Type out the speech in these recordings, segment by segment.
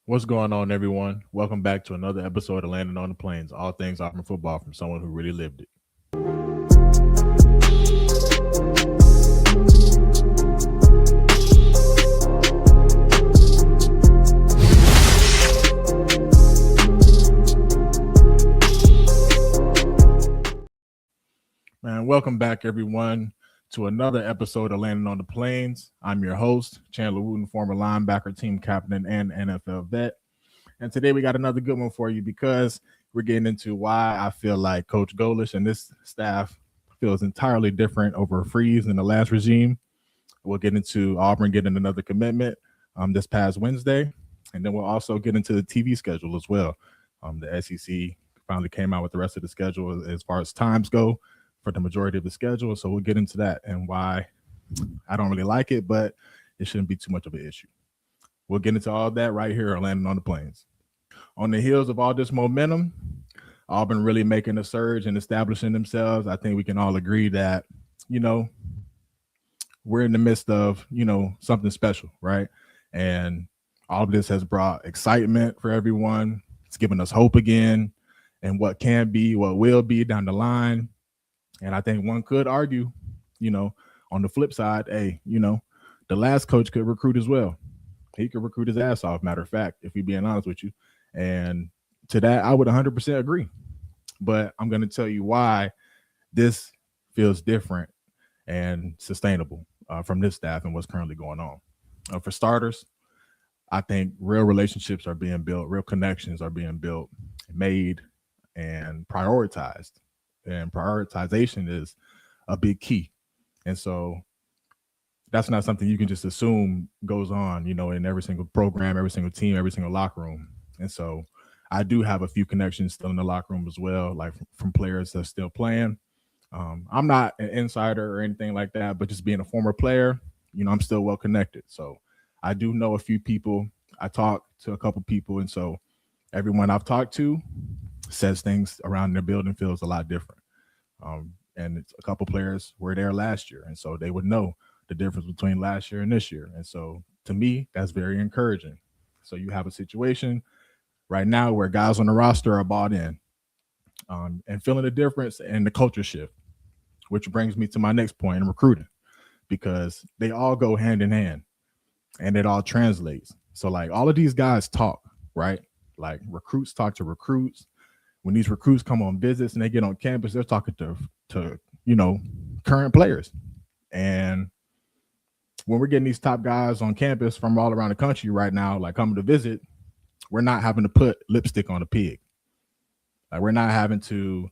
What's going on, everyone? Welcome back to another episode of Landing on the Plains, all things Auburn football from someone who really lived it. Man, welcome back, everyone, to another episode of Landing on the Plains. I'm your host, Chandler Wooten, former linebacker, team captain, and NFL vet. And today we got another good one for you because we're getting into why I feel like Coach Golesh and this staff feels entirely different over a freeze in the last regime. We'll get into Auburn getting another commitment this past Wednesday. And then we'll also get into the TV schedule as well. The SEC finally came out with the rest of the schedule as far as times go for the majority of the schedule. So we'll get into that and why I don't really like it, but it shouldn't be too much of an issue. We'll get into all that right here on Landing on the Plains. On the heels of all this momentum, Auburn really making a surge and establishing themselves. I think we can all agree that, we're in the midst of, something special, right? And all of this has brought excitement for everyone. It's given us hope again and what can be, what will be down the line. And I think one could argue, on the flip side, the last coach could recruit as well. He could recruit his ass off, matter of fact, if we're being honest with you. And to that, I would 100% agree. But I'm going to tell you why this feels different and sustainable from this staff and what's currently going on. For starters, I think real relationships are being built, real connections are being built, made, and prioritized. And prioritization is a big key. And so that's not something you can just assume goes on, in every single program, every single team, every single locker room. And so I do have a few connections still in the locker room as well, like from players that are still playing. I'm not an insider or anything like that, but just being a former player, I'm still well connected. So I do know a few people. I talk to a couple people. And so everyone I've talked to says things around their building feels a lot different. And it's a couple players were there last year. And so they would know the difference between last year and this year. And so to me, that's very encouraging. So you have a situation right now where guys on the roster are bought in and feeling the difference and the culture shift, which brings me to my next point in recruiting, because they all go hand in hand and it all translates. So like all of these guys talk, right? Like recruits talk to recruits. When these recruits come on visits and they get on campus, they're talking to current players. And when we're getting these top guys on campus from all around the country right now, like coming to visit, we're not having to put lipstick on a pig. Like we're not having to,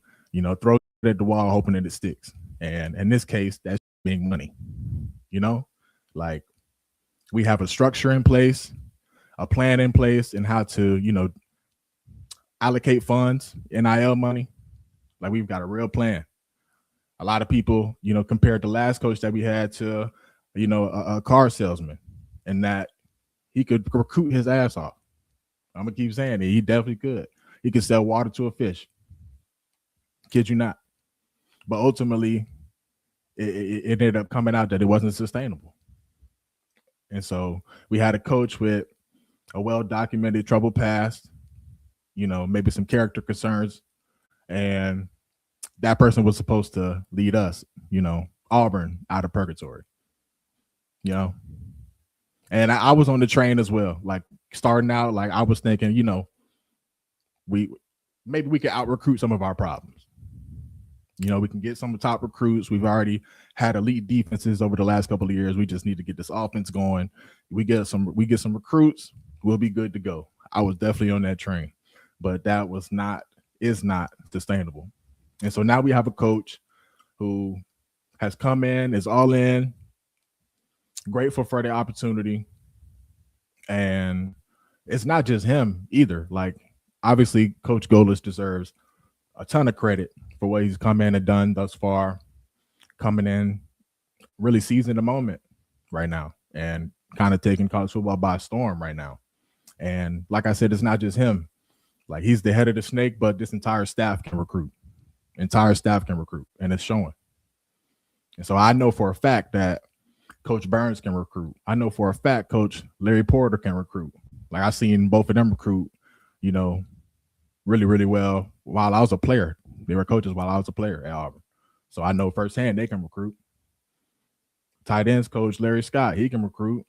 throw it at the wall hoping that it sticks. And in this case, that's being money. Like we have a structure in place, a plan in place, and how to, allocate funds, NIL money. Like we've got a real plan. A lot of people, compared the last coach that we had to, a car salesman, and that he could recruit his ass off. I'm gonna keep saying it. He definitely could. He could sell water to a fish. Kid you not. But ultimately, it ended up coming out that it wasn't sustainable. And so we had a coach with a well-documented troubled past, maybe some character concerns. And that person was supposed to lead us, Auburn out of purgatory. And I was on the train as well. Like starting out, like I was thinking, we could out recruit some of our problems. We can get some top recruits. We've already had elite defenses over the last couple of years. We just need to get this offense going. We get some recruits, we'll be good to go. I was definitely on that train, but that is not sustainable. And so now we have a coach who has come in, is all in, grateful for the opportunity. And it's not just him either. Like, obviously, Coach Golesh deserves a ton of credit for what he's come in and done thus far, coming in, really seizing the moment right now and kind of taking college football by storm right now. And like I said, it's not just him. Like, he's the head of the snake, but this entire staff can recruit. And it's showing. And so I know for a fact that Coach Burns can recruit. I know for a fact Coach Larry Porter can recruit. Like I seen both of them recruit, you know, really, really well while I was a player. They were coaches while I was a player at Auburn. So I know firsthand they can recruit. Tight ends coach Larry Scott, he can recruit.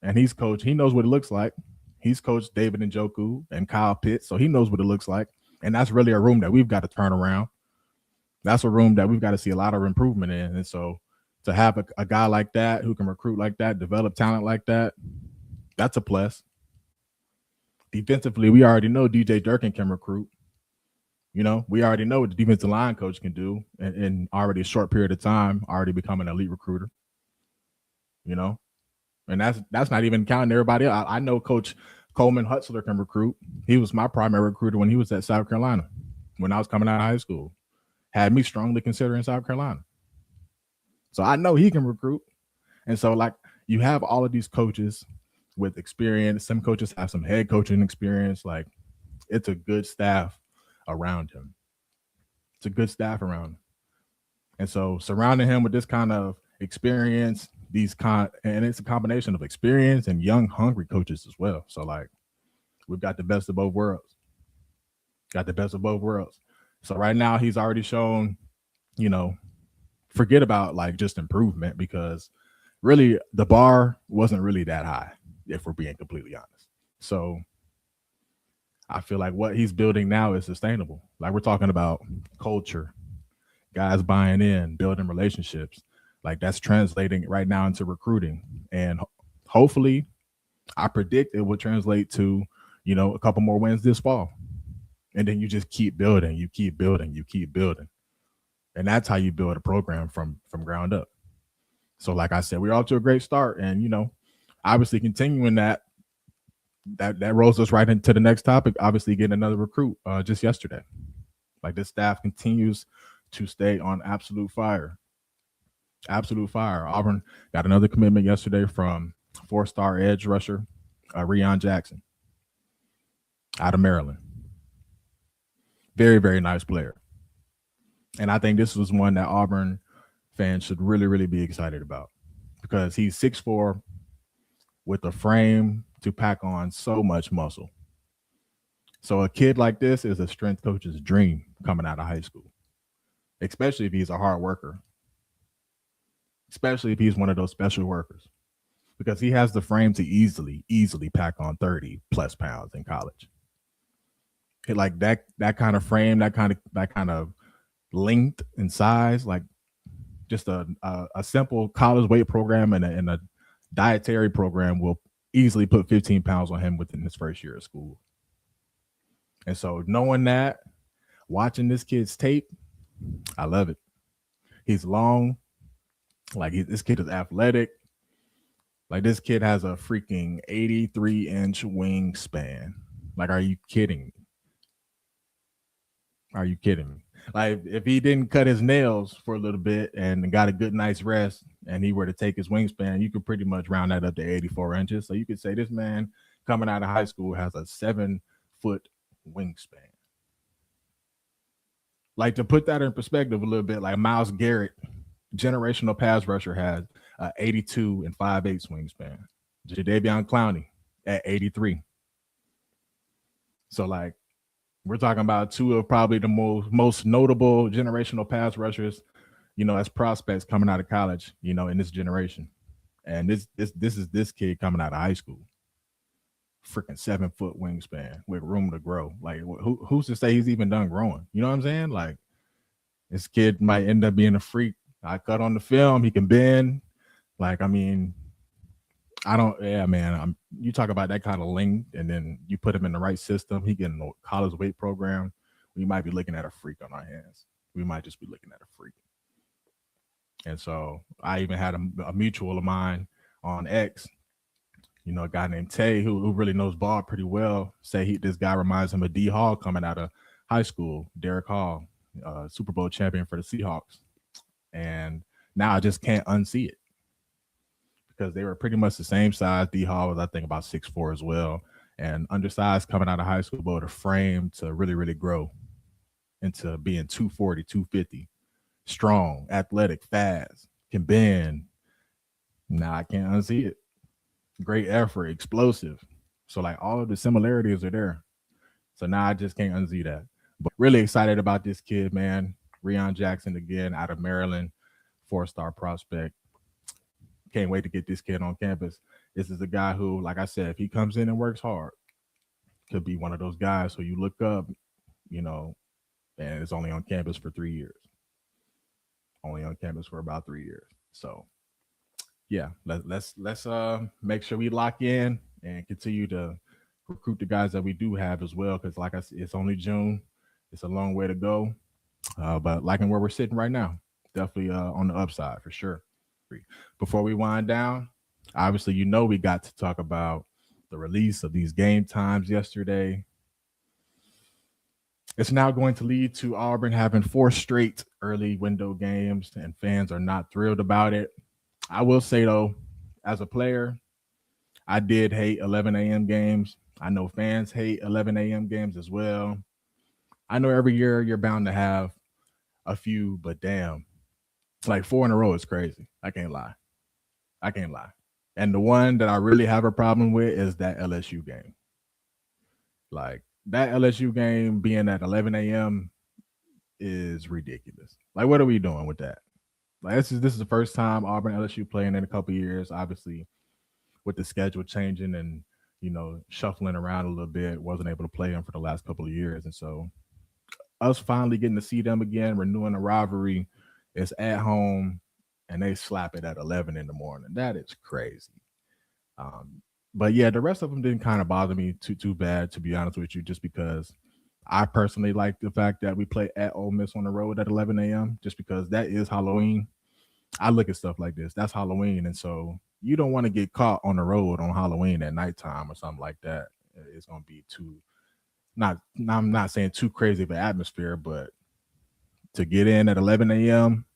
And he knows what it looks like. He's coached David Njoku and Kyle Pitts, so he knows what it looks like. And that's really a room that we've got to turn around. That's a room that we've got to see a lot of improvement in. And so to have a guy like that who can recruit like that, develop talent like that, that's a plus. Defensively, we already know DJ Durkin can recruit. You know, we already know what the defensive line coach can do in already a short period of time, already become an elite recruiter. You know, and that's not even counting everybody else. I know Coach Coleman Hutzler can recruit. He was my primary recruiter when he was at South Carolina, when I was coming out of high school. Had me strongly considering South Carolina. So I know he can recruit. And so, like, you have all of these coaches with experience. Some coaches have some head coaching experience. Like, it's a good staff around him. It's a good staff around him. And so surrounding him with this kind of experience, and it's a combination of experience and young, hungry coaches as well. So, like, we've got the best of both worlds. So right now he's already shown, you know, forget about like just improvement, because really the bar wasn't really that high, if we're being completely honest. So I feel like what he's building now is sustainable. Like, we're talking about culture, guys buying in, building relationships. Like, that's translating right now into recruiting. And hopefully, I predict it will translate to, you know, a couple more wins this fall. And then you just keep building, you keep building. And that's how you build a program from ground up. So like I said, we're off to a great start. And, you know, obviously continuing that rolls us right into the next topic, obviously getting another recruit just yesterday. Like, this staff continues to stay on absolute fire. Auburn got another commitment yesterday from 4-star edge rusher Rion Jackson out of Maryland. Very, very nice player. And I think this was one that Auburn fans should really, really be excited about, because he's 6'4" with a frame to pack on so much muscle. So a kid like this is a strength coach's dream coming out of high school, especially if he's a hard worker, especially if he's one of those special workers, because he has the frame to easily pack on 30 plus pounds in college. Like that kind of frame, that kind of length and size, like just a simple college weight program and a dietary program will easily put 15 pounds on him within his first year of school. And so knowing that, watching this kid's tape, I love it. He's long. Like, this kid is athletic. Like, this kid has a freaking 83-inch wingspan. Like, are you kidding me? Like, if he didn't cut his nails for a little bit and got a good night's rest and he were to take his wingspan, you could pretty much round that up to 84 inches. So you could say this man coming out of high school has a 7-foot wingspan. Like, to put that in perspective a little bit, like Myles Garrett, generational pass rusher, has 82 and 5/8 wingspan. Jadeveon Clowney at 83. So, like, we're talking about two of probably the most notable generational pass rushers, you know, as prospects coming out of college, you know, in this generation. And this is this kid coming out of high school. Freaking 7-foot wingspan with room to grow. Like, who's to say he's even done growing? You know what I'm saying? Like, this kid might end up being a freak. I cut on the film, he can bend. Like, I mean, you talk about that kind of length, and then you put him in the right system, he get in a college weight program, we might be looking at a freak on our hands. We might just be looking at a freak. And so I even had a mutual of mine on X, you know, a guy named Tay who really knows ball pretty well, say this guy reminds him of D Hall coming out of high school, Derek Hall, Super Bowl champion for the Seahawks. And now I just can't unsee it, because they were pretty much the same size. D Hall was, I think, about 6'4" as well, and undersized coming out of high school, but with a frame to really, really grow into being 240, 250, strong, athletic, fast, can bend. Now I can't unsee it. Great effort, explosive. So like all of the similarities are there. So now I just can't unsee that. But really excited about this kid, man. Rion Jackson again out of Maryland, 4-star prospect. Can't wait to get this kid on campus. This is a guy who, like I said, if he comes in and works hard, could be one of those guys who you look up, you know, and it's only on campus for 3 years. Only on campus for about 3 years. So yeah, let's make sure we lock in and continue to recruit the guys that we do have as well. Because like I said, it's only June. It's a long way to go. But liking where we're sitting right now, definitely on the upside for sure. Before we wind down, obviously, we got to talk about the release of these game times yesterday. It's now going to lead to Auburn having 4 straight early window games, and fans are not thrilled about it. I will say, though, as a player, I did hate 11 a.m. games. I know fans hate 11 a.m. games as well. I know every year you're bound to have a few, but damn, like 4 in a row is crazy. I can't lie. And the one that I really have a problem with is that LSU game. Like that LSU game being at 11 a.m. is ridiculous. Like, what are we doing with that? Like, this is the first time Auburn LSU playing in a couple years. Obviously, with the schedule changing and shuffling around a little bit, wasn't able to play them for the last couple of years, and so us finally getting to see them again, renewing the rivalry. It's at home, and they slap it at 11 in the morning. That is crazy. But yeah, the rest of them didn't kind of bother me too bad, to be honest with you, just because I personally like the fact that we play at Ole Miss on the road at 11 a.m. just because that is Halloween. I look at stuff like this. That's Halloween, and so you don't want to get caught on the road on Halloween at nighttime or something like that. It's going to be too I'm not saying too crazy of an atmosphere, but to get in at 11 a.m.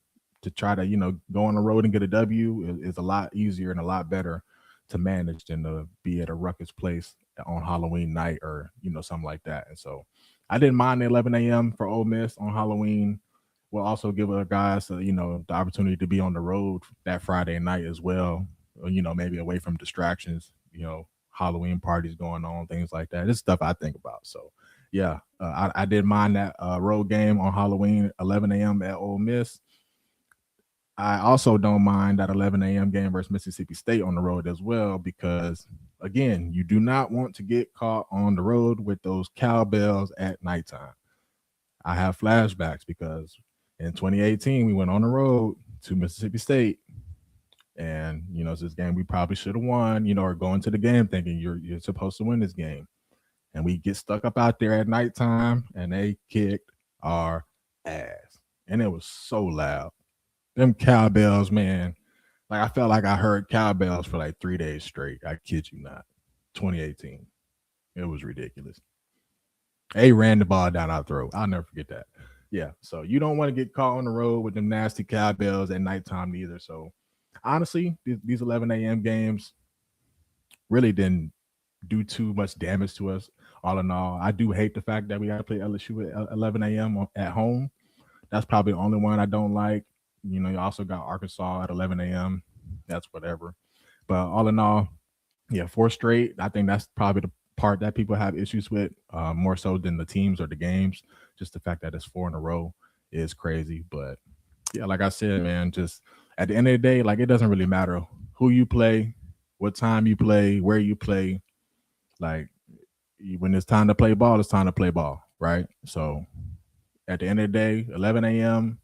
to try to go on the road and get a W is a lot easier and a lot better to manage than to be at a ruckus place on Halloween night or something like that. And so I didn't mind the 11 a.m. for Ole Miss on Halloween. We'll also give our guys the opportunity to be on the road that Friday night as well. Maybe away from distractions. Halloween parties going on, things like that. It's stuff I think about. So yeah, I did mind that road game on Halloween, 11 a.m. at Ole Miss. I also don't mind that 11 a.m. game versus Mississippi State on the road as well, because again, you do not want to get caught on the road with those cowbells at nighttime. I have flashbacks because in 2018 we went on the road to Mississippi State, and it's this game we probably should have won, or going to the game thinking you're supposed to win this game, and we get stuck up out there at nighttime, and they kicked our ass, and it was so loud. Them cowbells, man. Like, I felt like I heard cowbells for like 3 days straight. I kid you not. 2018. It was ridiculous. They ran the ball down our throat. I'll never forget that. Yeah. So you don't want to get caught on the road with them nasty cowbells at nighttime either. So honestly, these 11 a.m. games really didn't do too much damage to us. All in all, I do hate the fact that we got to play LSU at 11 a.m. at home. That's probably the only one I don't like. You also got Arkansas at 11 a.m. That's whatever. But all in all, yeah, 4 straight. I think that's probably the part that people have issues with, more so than the teams or the games. Just the fact that it's 4 in a row is crazy. But yeah, like I said, man, just at the end of the day, like, it doesn't really matter who you play, what time you play, where you play. Like, when it's time to play ball, it's time to play ball, right? So at the end of the day, 11 a.m.,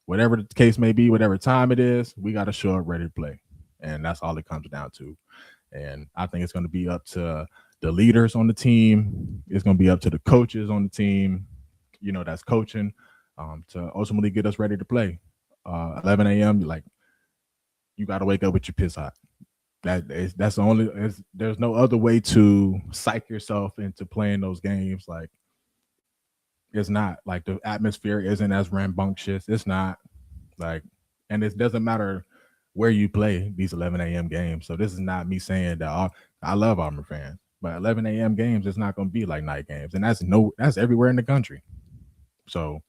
whatever the case may be, whatever time it is, we got to show up ready to play. And that's all it comes down to. And I think it's going to be up to the leaders on the team. It's going to be up to the coaches on the team, that's coaching, to ultimately get us ready to play. 11 a.m., like, you got to wake up with your piss hot. That's the only, there's no other way to psych yourself into playing those games. Like, it's not like the atmosphere isn't as rambunctious. It's not like, and it doesn't matter where you play these 11 a.m. games. So this is not me saying that I love Auburn fans, but 11 a.m. games is not going to be like night games, and that's everywhere in the country. So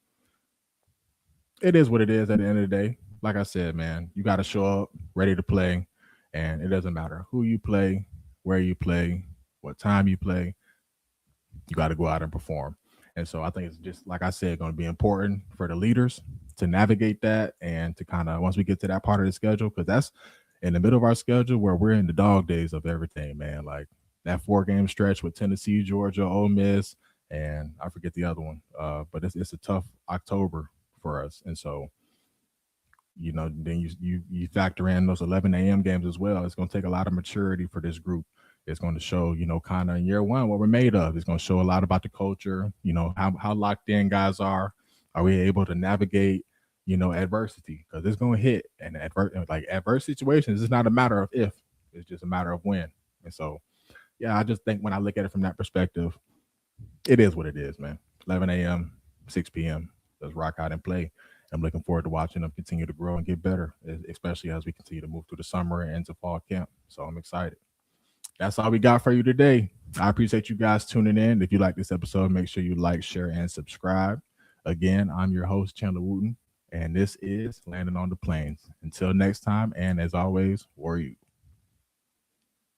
it is what it is at the end of the day. Like I said, man, you got to show up ready to play, and it doesn't matter who you play, where you play, what time you play. You got to go out and perform. And so I think it's just like I said, going to be important for the leaders to navigate that and to kind of once we get to that part of the schedule, because that's in the middle of our schedule where we're in the dog days of everything, man. Like that 4-game stretch with Tennessee, Georgia, Ole Miss, and I forget the other one. But it's a tough October for us, and so then you factor in those 11 a.m. games as well. It's going to take a lot of maturity for this group. It's going to show, kind of in year one what we're made of. It's going to show a lot about the culture, how locked in guys are. Are we able to navigate, adversity? Because it's going to hit, and adverse situations. It's not a matter of if, it's just a matter of when. And so, yeah, I just think when I look at it from that perspective, it is what it is, man. 11 a.m., 6 p.m. Let's rock out and play. I'm looking forward to watching them continue to grow and get better, especially as we continue to move through the summer and into fall camp. So I'm excited. That's all we got for you today. I appreciate you guys tuning in. If you like this episode, make sure you like, share, and subscribe. Again, I'm your host, Chandler Wooten, and this is Landing on the Plains. Until next time, and as always, War Eagle.